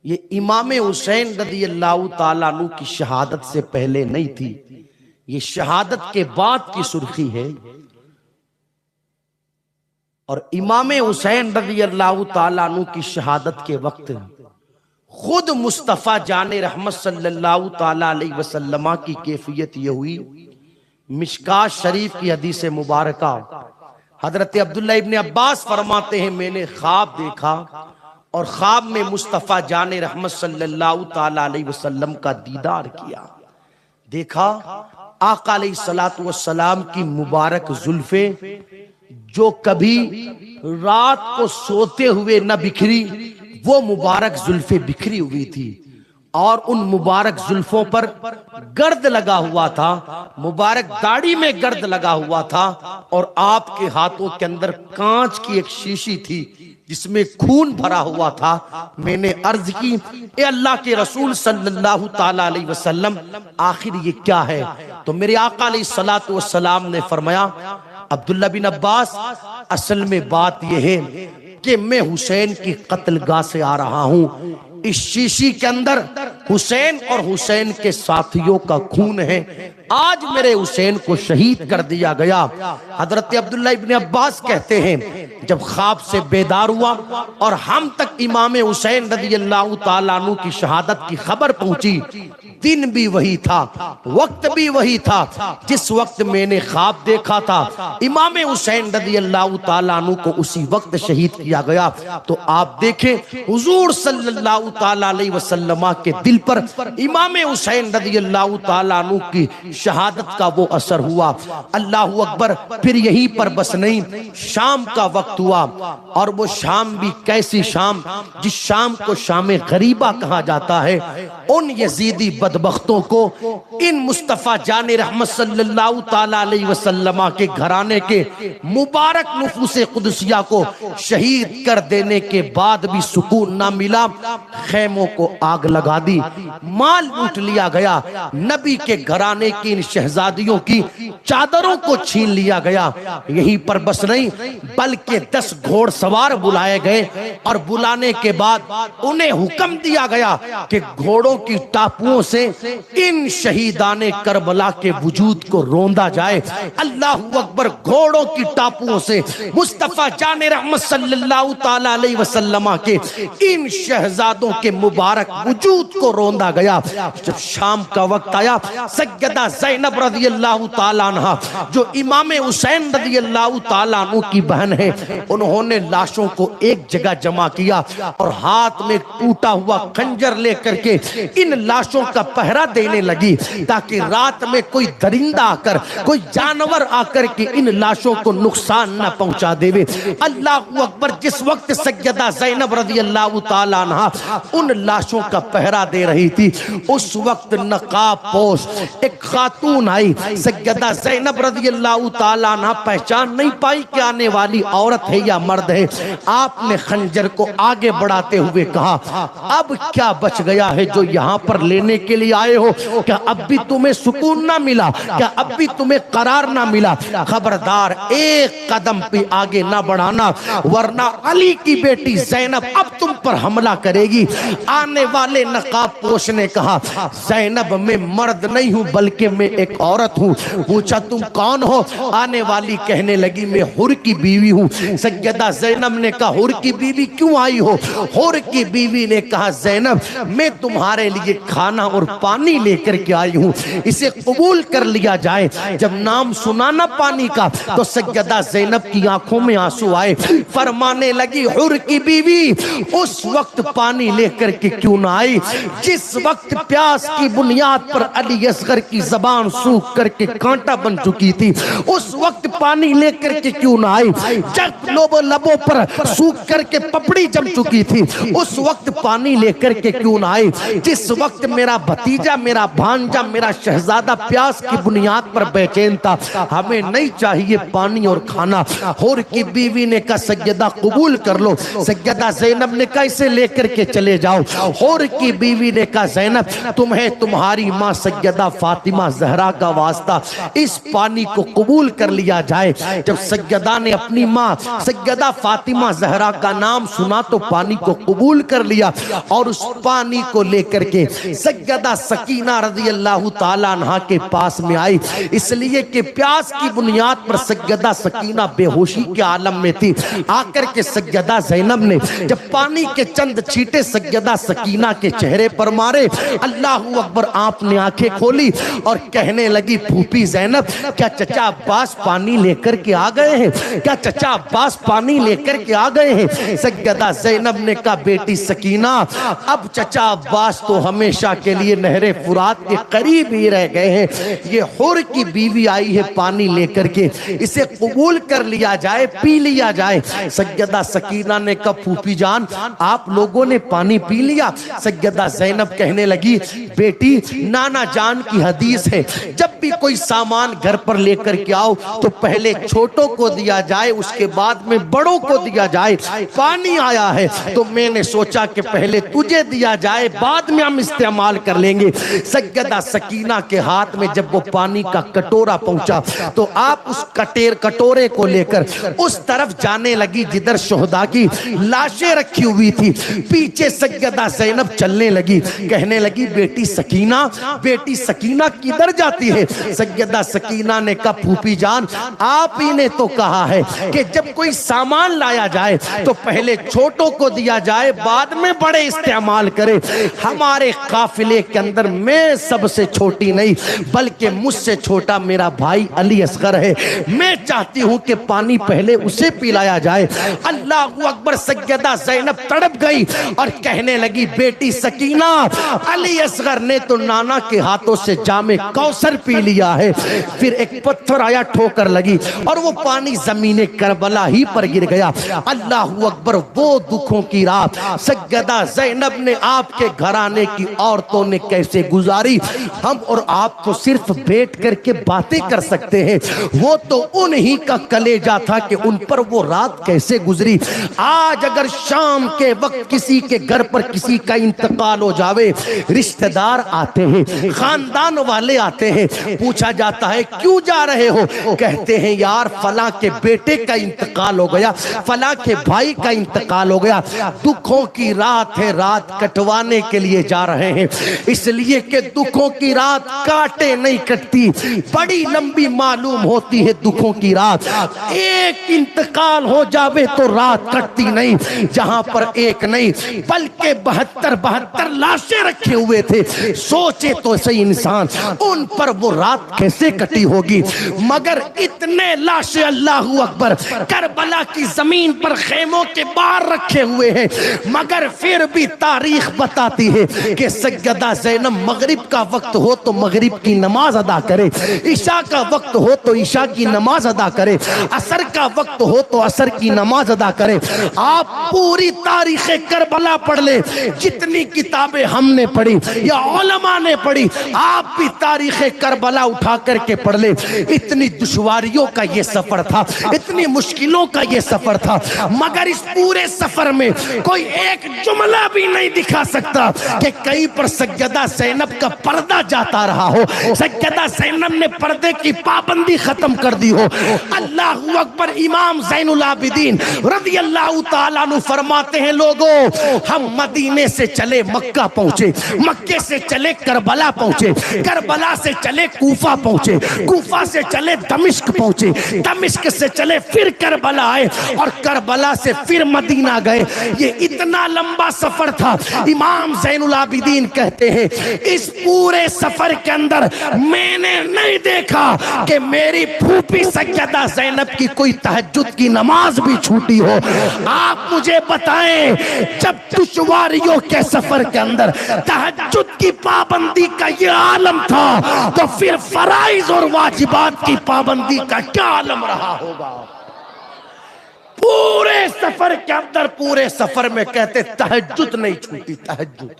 ये इमाम हुसैन रज़ी अल्लाह ताला अन्हु की शहादत से पहले नहीं थी, ये शहादत के बाद की सुर्खी है। और इमाम हुसैन रज़ी अल्लाह ताला अन्हु की शहादत के वक्त खुद मुस्तफ़ा जाने रहमत सल्लल्लाहु ताला अलैहि वसल्लम की कैफियत ये हुई। मिशकात शरीफ की हदीस मुबारका, हजरत अब्दुल्ला इब्ने अब्बास फरमाते हैं, मैंने ख्वाब देखा और ख्वाब में मुस्तफ़ा जाने रहमत सल्लल्लाहु ताला अलैहि वसल्लम का दीदार किया। देखा आका अलैहिस्सलातु वस्सलाम की मुबारक जुल्फे, जो कभी रात को सोते हुए न बिखरी, वो मुबारक जुल्फे बिखरी हुई थी। और उन मुबारक जुल्फों पर गर्द लगा हुआ था, मुबारक दाढ़ी में गर्द लगा हुआ था, और आपके हाथों के अंदर कांच की एक शीशी थी जिसमें खून भरा हुआ था। मैंने अर्ज की, ए अल्लाह के रसूल सल्लल्लाहु ताला अलैहि वसल्लम, आखिर ये क्या है? तो मेरे आका अलैहिस्सलातु वस्सलाम ने फरमाया, अब्दुल्ला बिन अब्बास, असल में बात यह है कि मैं हुसैन की कत्लगाह से आ रहा हूं। इस शीशी के अंदर हुसैन और हुसैन के साथियों का खून है। आज मेरे हुसैन को शहीद कर दिया गया। हजरत अब्दुल्ला इब्ने अब्बास कहते हैं, जब ख्वाब से बेदार हुआ और हम तक इमाम हुसैन रज़ियल्लाहु ताला अन्हु की शहादत की खबर पहुंची, दिन भी वही था, वक्त भी वही था जिस वक्त मैंने ख्वाब देखा था। इमाम हुसैन रज़ियल्लाहु ताला अन्हु को उसी वक्त शहीद किया गया। तो आप देखें, हुजूर सल्लल्लाहु ताला अलैहि वसल्लम के दिल पर इमाम हुसैन रज़ियल्लाहु ताला अन्हु की शहादत का वो असर हुआ। अल्लाहु अकबर। फिर यहीं पर बस नहीं, शाम का वक्त हुआ, और वो शाम भी कैसी शाम, जिस शाम को शाम गरीबा कहा जाता है। उन यजीदी बदबख्तों को इन मुस्तफ़ा जान रहमत सल्लल्लाहु ताला अलैहि वसल्लम के घराने के मुबारक नुफूसे कुदसिया को शहीद कर देने के बाद भी सुकून ना मिला। खैमों को आग लगा दी, माल लूट लिया गया, नबी के घराने की इन शहजादियों की चादरों को छीन लिया गया। यहीं पर बस नहीं, बल्कि 10 घोड़सवार बुलाए गए, और बुलाने के बाद उन्हें हुक्म दिया गया कि घोड़ों की टापुओं से इन शहीदाने करबला के वजूद को रोंदा जाए। अल्लाहु अकबर। घोड़ों की टापुओं से मुस्तफा जान रहमत सल्लल्लाहु ताला अलैहि वसल्लम के इन शहजादों के मुबारक वजूद को रोंदा गया। जब शाम का वक्त आया, सैयदा ज़ैनब रज़ियल्लाहु ताला अन्हा, जो इमाम हुसैन रज़ियल्लाहु ताला अन्हु की बहन है, उन्होंने लाशों को एक जगह जमा किया और हाथ में टूटा हुआ खंजर लेकर के इन लाशों का पहरा देने लगी, ताकि रात में कोई दरिंदा आकर, कोई जानवर आकर के इन लाशों को नुकसान न पहुंचा देवे। अल्लाहु अकबर। जिस वक्त सैयदा ज़ैनब रज़ियल्लाहु ताला अन्हा उन लाशों का पहरा दे रही थी, उस वक्त नकाब पोश एक खातून आई। सैयदा ज़ैनब रज़ियल्लाहु ताला अन्हा पहचान नहीं पाई कि आने वाली औरत है या मर्द है। आपने खंजर को आगे बढ़ाते हुए कहा, अब क्या बच गया है जो यहाँ पर लेने के लिए आए हो? क्या अब भी तुम्हें सुकून ना मिला? क्या अब भी तुम्हें करार ना मिला? खबरदार, एक कदम भी आगे ना बढ़ाना, वरना अली की बेटी ज़ैनब अब तुम पर हमला करेगी। आने वाले नकाब पोश ने कहा, ज़ैनब, मैं मर्द नहीं हूं, बल्कि मैं एक औरत हूं। पूछा, तुम कौन हो? आने वाली कहने लगी, मैं हुर की बीवी हूं। सैयदा ज़ैनब ने कहा, हुर की बीवी क्यों आई हो? हुर की बीवी ने कहा, ज़ैनब, मैं तुम्हारे लिए खाना और पानी लेकर के आई हूं, इसे कबूल कर लिया जाए। जब नाम सुना ना पानी का, तो सैयदा ज़ैनब की आंखों में आंसू आए। फरमाने लगी, हुर की बीवी उस वक्त पानी लेकर के क्यों ना आई जिस वक्त प्यास की बुनियाद पर अली असगर की जबान सूख करके कांटा बन चुकी थी? उस वक्त पानी लेकर के क्यों ना आई जब लबों पर सूख करके पपड़ी जम चुकी थी? उस वक्त पानी लेकर के क्यों ना आई जिस वक्त मेरा भतीजा, मेरा भांजा, मेरा शहजादा प्यास की बुनियाद पर बेचैन था? हमें नहीं चाहिए पानी और खाना। हुर की बीवी ने कहा, सैयदा कबूल कर लो। सैयदा ज़ैनब ने कहा, इसे लेकर के चले जाओ। हुर की बीवी ने कहा, ज़ैनब, तुम्हें तुम्हारी माँ सैयदा फातिमा ज़हरा का वास्ता, इस पानी को कबूल कर लिया जाए। जब सैयदा ने अपनी माँ सैयदा फातिमा ज़हरा का नाम सुना तो पानी को कबूल कर लिया, और उस पानी को लेकर के सैयदा सकीना रज़ियल्लाहु ताला अन्हा के पास में आई, इसलिए कि प्यास की बुनियाद पर सैयदा सकीना बेहोशी के आलम में थी। आकर के सैयदा ज़ैनब ने जब पानी के चंद छींटे सैयदा सकीना के चेहरे पर मारे, अल्लाहू अकबर, आपने आंखें खोली और कहने लगी, फूफी ज़ैनब, क्या चचा अब्बास पानी लेकर के आ गए हैं? क्या चचा अब्बास पानी लेकर के आ गए हैं? सैयदा ज़ैनब ने कहा, बेटी सकीना, अब चचा अब्बास तो हमेशा के लिए नहरे फुरात के करीब ही रह गए हैं। ये हुर की बीवी आई है पानी लेकर के, इसे कबूल कर लिया जाए, पी लिया जाए। सैयदा सकीना ने कहा, फूफी जान, आप लोगों ने पानी पी लिया। सैयदा ज़ैनब कहने लगी, बेटी नाना जान की हदीस है, जब भी कोई सामान घर पर लेकर के आओ तो पहले छोटों को दिया जाए, उसके बाद में बड़ों को दिया जाए। पानी आया है तो मैंने सोचा कि पहले तुझे दिया जाए, बाद में हम इस्तेमाल कर लेंगे। सैयदा सकीना के हाथ में जब वो पानी का कटोरा पहुंचा तो आप उस कटोरे को लेकर उस तरफ जाने लगी जिधर शोहदा की लाशें रखी हुई थी। पीछे सैयदा ज़ैनब चलने लगी, कहने लगी, बेटी सकीना किधर जाती है? सैयदा सकीना ने कहा, फूफी जान आप ही ने तो कहा है कि जब कोई सामान लाया जाए तो पहले छोटों को दिया जाए, बाद में बड़े इस्तेमाल करे। हमारे काफिले के अंदर मैं सबसे छोटी नहीं बल्कि मुझसे छोटा मेरा भाई अली असगर है, मैं चाहती हूं कि पानी पहले उसे पिलाया जाए। अल्लाहू अकबर। सैयदा ज़ैनब तड़प गई और कहने लगी, बेटी सकीना, अली असगर ने तो नाना के हाथों से जामे कौसर पी लिया है। फिर एक पत्थर आया, ठोकर लगी और वो पानी जमीने करबला ही पर गिर गया। अल्लाहू अकबर। वो दुखों की रात सैयदा ज़ैनब ने आपके घराने की औरतों ने कैसे गुजारी, हम और आप तो सिर्फ बैठ करके बातें कर सकते हैं, वो तो उन्हीं का कलेजा था कि उन पर वो रात कैसे गुजरी। आज अगर शाम के वक्त किसी के घर पर किसी का इंतकाल हो जावे, रिश्तेदार आते हैं, खानदान वाले आते हैं, पूछा जाता है क्यों जा रहे हो? कहते हैं यार फला के बेटे का इंतकाल हो गया, फला के भाई का इंतकाल हो गया। दुखों की रात है, रात कटवाने के लिए जा रहे हैं, इसलिए कि दुखों की रात काटे नहीं कटती, बड़ी लंबी मालूम होती है दुखों की रात। एक इंतकाल हो जावे तो रात कटती नहीं, जहां पर एक नहीं बल्कि 72 लाशें रखे हुए थे। सोचे तो सही इंसान, उन पर वो रात कैसे कटी होगी। मगर इतने लाशें, अल्लाहू अकबर, करबला की जमीन पर खेमों के बाहर रखे हुए हैं, मगर फिर भी तारीख बताती है कि सैयदा ज़ैनब मगरिब का वक्त हो तो मगरिब की नमाज अदा करे, ईशा का वक्त हो तो ईशा की नमाज अदा करे, असर का वक्त हो तो असर की नमाज अदा करे। आप पूरी तारीख करबला पढ़ ले, जितनी किताबें हमने पढ़ी या उलमा ने पढ़ी, आप भी तारीख करबला उठा करके पढ़ ले। इतनी दुश्वारियों का ये सफर था, इतनी मुश्किलों का ये सफर था, मगर इस पूरे सफर में कोई एक जुमला भी नहीं दिखा सकता कि कहीं पर सैयदा ज़ैनब का पर्दा जाता रहा हो, सैयदा ज़ैनब ने पर्दे की पाबंदी खत्म कर दी हो। अल्लाहू अकबर। इमाम ज़ैनुल आबिदीन रज़ी अल्लाह ताला अन्हु फरमाते हैं, लोगों हम मदीने से चले मक्का पहुंचे, मक्के से चले करबला पहुंचे, करबला से चले कूफा पहुंचे, कूफा से चले दमिश्क पहुंचे, दमिश्क से चले फिर करबला आए और करबला से फिर मदीना गए। ये इतना लंबा सफर था। इमाम ज़ैनुल आबिदीन कहते हैं, इस पूरे सफर के अंदर मैंने नहीं देखा कि मेरी फूफी सैयदा ज़ैनब की कोई तहज्जुद की नमाज भी छूटी हो। आप मुझे बताएं, जब दुश्वारियों के सफर के अंदर तहज्जुद की पाबंदी का ये आलम था, तो फिर फराइज और वाजिबात की पाबंदी का क्या आलम रहा होगा। पूरे सफर के अंदर, पूरे सफर में कहते तहज्जुद नहीं छूटी, तहज्जुद।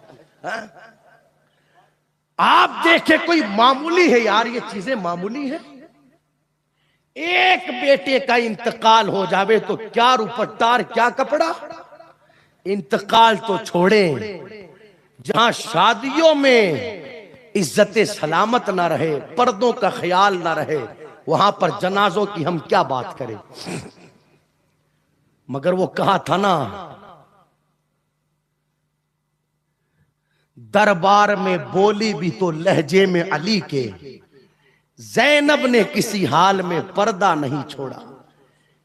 आप देखे कोई मामूली है यार, ये चीजें मामूली है। एक बेटे का इंतकाल हो जावे तो क्या रुपट्टार, क्या कपड़ा। इंतकाल तो छोड़े, जहां शादियों में इज्जत सलामत ना रहे, पर्दों का ख्याल ना रहे, वहां पर जनाजों की हम क्या बात करें। मगर वो कहा था ना, दरबार में बोली भी तो लहजे में अली के, ज़ैनब ने किसी हाल में पर्दा नहीं छोड़ा।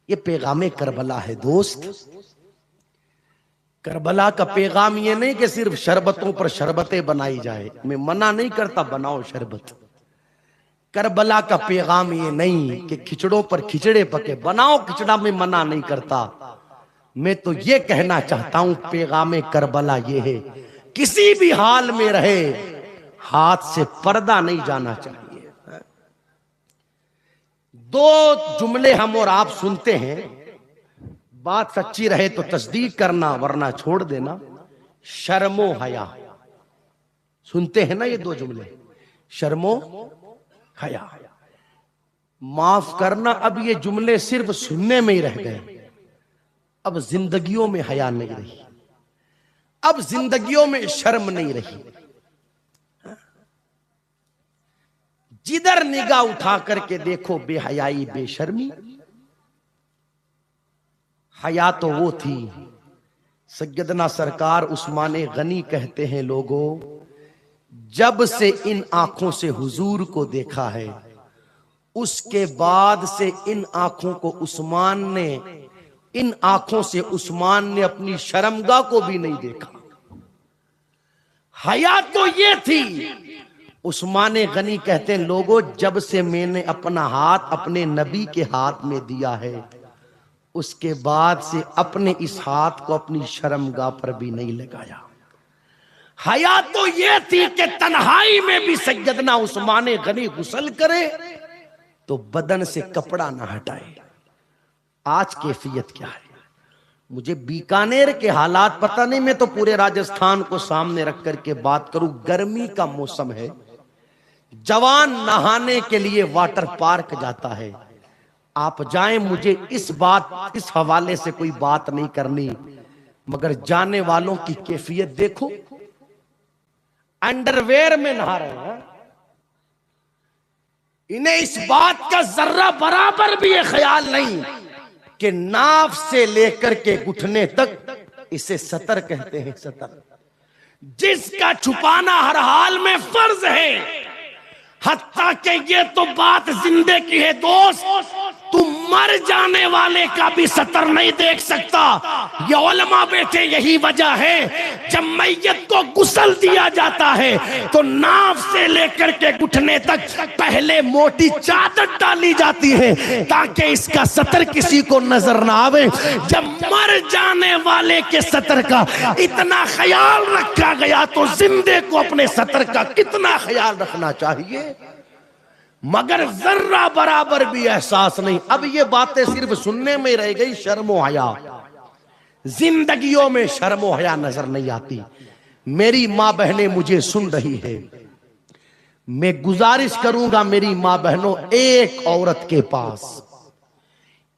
ये पैगाम करबला है दोस्त। करबला का पैगाम ये नहीं कि सिर्फ शरबतों पर शरबतें बनाई जाए, मैं मना नहीं करता, बनाओ शरबत। करबला का पैगाम ये नहीं कि खिचड़ों पर खिचड़े पके, बनाओ खिचड़ा, में मना नहीं करता। मैं तो ये कहना चाहता हूं, पैगाम करबला ये है, किसी भी हाल में रहे हाथ से पर्दा नहीं जाना चाहिए। दो जुमले हम और आप सुनते हैं, बात सच्ची रहे तो तस्दीक करना, वरना छोड़ देना। शर्मो हया, सुनते हैं ना ये दो जुमले, शर्मो हया। माफ करना, अब ये जुमले सिर्फ सुनने में ही रह गए, अब जिंदगियों में हया नहीं रही, अब जिंदगियों में शर्म नहीं रही। जिधर निगाह उठा करके देखो बेहयाई बेशर्मी। हया तो वो थी, सैयदना सरकार उस्मान गनी कहते हैं, लोगों जब से इन आंखों से हुजूर को देखा है, उसके बाद से इन आंखों को उस्मान ने, इन आंखों से उस्मान ने अपनी शर्मगाह को भी नहीं देखा। हया तो ये थी। उस्मान गनी कहते हैं, लोगों जब से मैंने अपना हाथ अपने नबी के हाथ में दिया है, उसके बाद से अपने इस हाथ को अपनी शर्मगाह पर भी नहीं लगाया। हया तो ये थी कि तन्हाई में भी सैयदना उस्मान गनी गुस्ल करे तो बदन से कपड़ा ना हटाए। आज कैफियत क्या है? मुझे बीकानेर के हालात पता नहीं, मैं तो पूरे राजस्थान को सामने रख करके बात करूं। गर्मी का मौसम है, जवान नहाने के लिए वाटर पार्क जाता है, आप जाएं, मुझे इस हवाले से कोई बात नहीं करनी, मगर जाने वालों की कैफियत देखो, अंडरवेयर में नहा रहे हैं। इन्हें इस बात का जर्रा बराबर भी ये ख्याल नहीं कि नाफ से लेकर के घुटने तक, इसे सतर कहते हैं, सतर, जिसका छुपाना हर हाल में फर्ज है। हत्ता कि ये तो बात जिंदे की है दोस्त, तू मर जाने वाले का भी सतर नहीं देख सकता। ये उलमा बैठे, यही वजह है जब मैयत को गुस्ल दिया जाता है तो नाफ से लेकर के घुटने तक पहले मोटी चादर डाली जाती है ताकि इसका सतर किसी को नजर ना आवे। जब मर जाने वाले के सतर का इतना ख्याल रखा गया तो जिंदे को अपने सतर का कितना ख्याल रखना चाहिए, मगर जर्रा बराबर भी एहसास नहीं। अब ये बातें सिर्फ सुनने में रह गई, शर्मो हया, जिंदगियों में शर्मो हया नजर नहीं आती। मेरी मां बहनें मुझे सुन रही है, मैं गुजारिश करूंगा मेरी मां बहनों, एक औरत के पास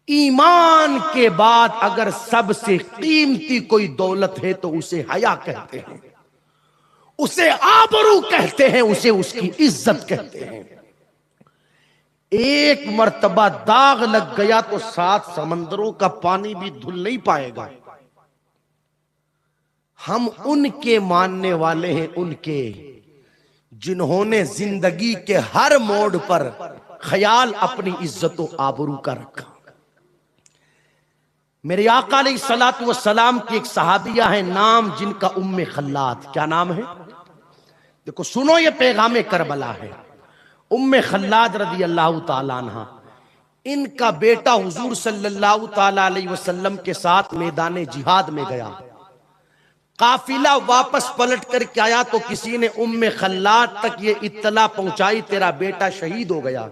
ईमान के बाद अगर सबसे कीमती कोई दौलत है तो उसे हया कहते हैं, उसे आबरू कहते हैं, उसे उसकी इज्जत कहते हैं। एक मर्तबा दाग लग गया तो 7 समंदरों का पानी भी धुल नहीं पाएगा। हम उनके मानने वाले हैं, उनके जिन्होंने जिंदगी के हर मोड़ पर ख्याल अपनी इज्जत व आबरू का रखा। मेरे आका अलैहिस्सलातु वस्सलाम की एक सहाबिया है, नाम जिनका उम्मे खल्लाद। क्या नाम है? देखो सुनो, ये पैगामे करबला है। उम्मे खल्लाद रदी अल्लाह ताला अन्हा, इनका बेटा हुजूर सल्लल्लाहु ताला अलैहि वसल्लम के साथ मैदान जिहाद में गया। काफिला वापस पलट करके आया तो किसी ने उम्मे खल्लाद तक ये इत्तला पहुंचाई, तेरा बेटा शहीद हो गया।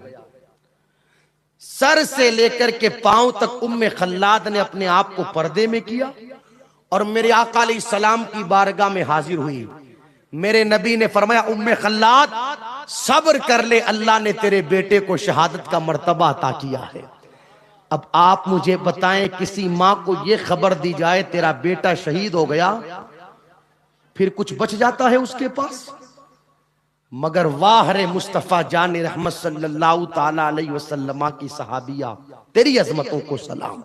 सर से लेकर के पांव तक उम्मे खल्लाद ने अपने आप को पर्दे में किया और मेरे आका अलैहिस्सलाम की बारगाह में हाजिर हुई। मेरे नबी ने फरमाया, उम्मे खल्लाद सब्र कर ले, अल्लाह ने तेरे बेटे को शहादत का मर्तबा अता किया है। अब आप मुझे बताएं, किसी मां को यह खबर दी जाए तेरा बेटा शहीद हो गया, फिर कुछ बच जाता है उसके पास? मगर वाह रे मुस्तफा जान रहमत सल्लल्लाहु ताला अलैहि वसल्लम की सहाबिया, तेरी अजमतों को सलाम।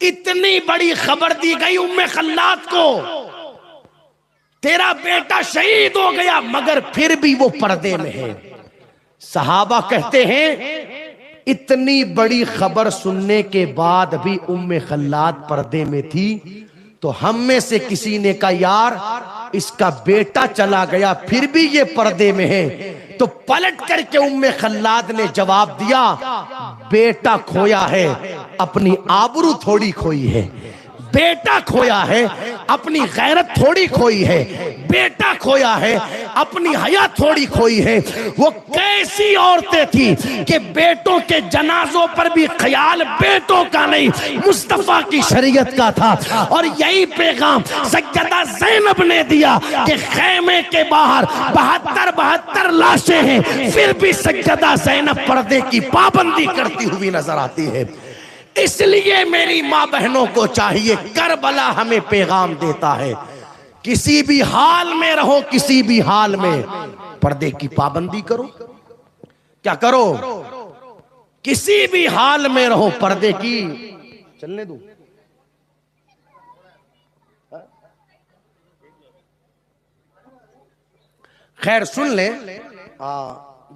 इतनी बड़ी खबर दी गई उम्मे खल्लाद को, तेरा बेटा शहीद हो गया, मगर फिर भी वो पर्दे में है। सहाबा कहते हैं इतनी बड़ी खबर सुनने के बाद भी उम्मे खल्लाद पर्दे में थी, तो हम में से किसी ने कहा यार इसका बेटा चला गया फिर भी ये पर्दे में है, तो पलट करके उम्मे खल्लाद ने जवाब दिया, बेटा खोया है, अपनी आबरू थोड़ी खोई है। बेटा खोया है, अपनी गैरत थोड़ी खोई है। बेटा खोया है, अपनी हया थोड़ी खोई है। वो कैसी औरतें थी कि बेटों के जनाजों पर भी ख्याल बेटों का नहीं, मुस्तफा की शरीयत का था। और यही पैगाम सैयदा ज़ैनब ने दिया कि खैमे के बाहर 72 लाशें हैं, फिर भी सैयदा ज़ैनब पर्दे की पाबंदी करती हुई नजर आती है। इसलिए मेरी माँ बहनों को चाहिए, करबला हमें पैगाम देता है, किसी भी हाल में रहो, किसी भी हाल में पर्दे की पाबंदी करो। क्या करो? किसी भी हाल में रहो, पर्दे की चलने दो। खैर सुन ले,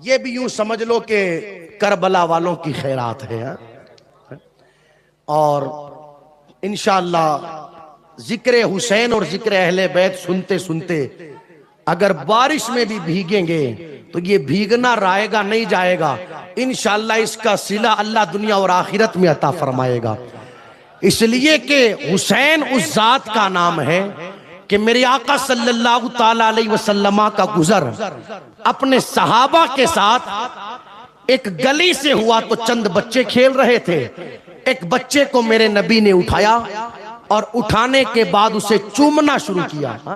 ये भी यूं समझ लो कि करबला वालों की खैरात है। और इंशाअल्लाह जिक्र हुसैन और जिक्र अहले बैत सुनते सुनते अगर बारिश में भी भीगेंगे तो ये भीगना रायगा नहीं जाएगा। इंशाअल्लाह इसका सिला अल्लाह दुनिया और आखिरत में अता फरमाएगा। इसलिए कि हुसैन उस जात का नाम है कि मेरे आका सल्लल्लाहु ताला अलैहि वसल्लम का गुजर अपने सहाबा के साथ एक गली से हुआ तो चंद बच्चे खेल रहे थे। एक बच्चे को मेरे नबी ने उठाया और उठाने के बाद उसे चूमना शुरू किया।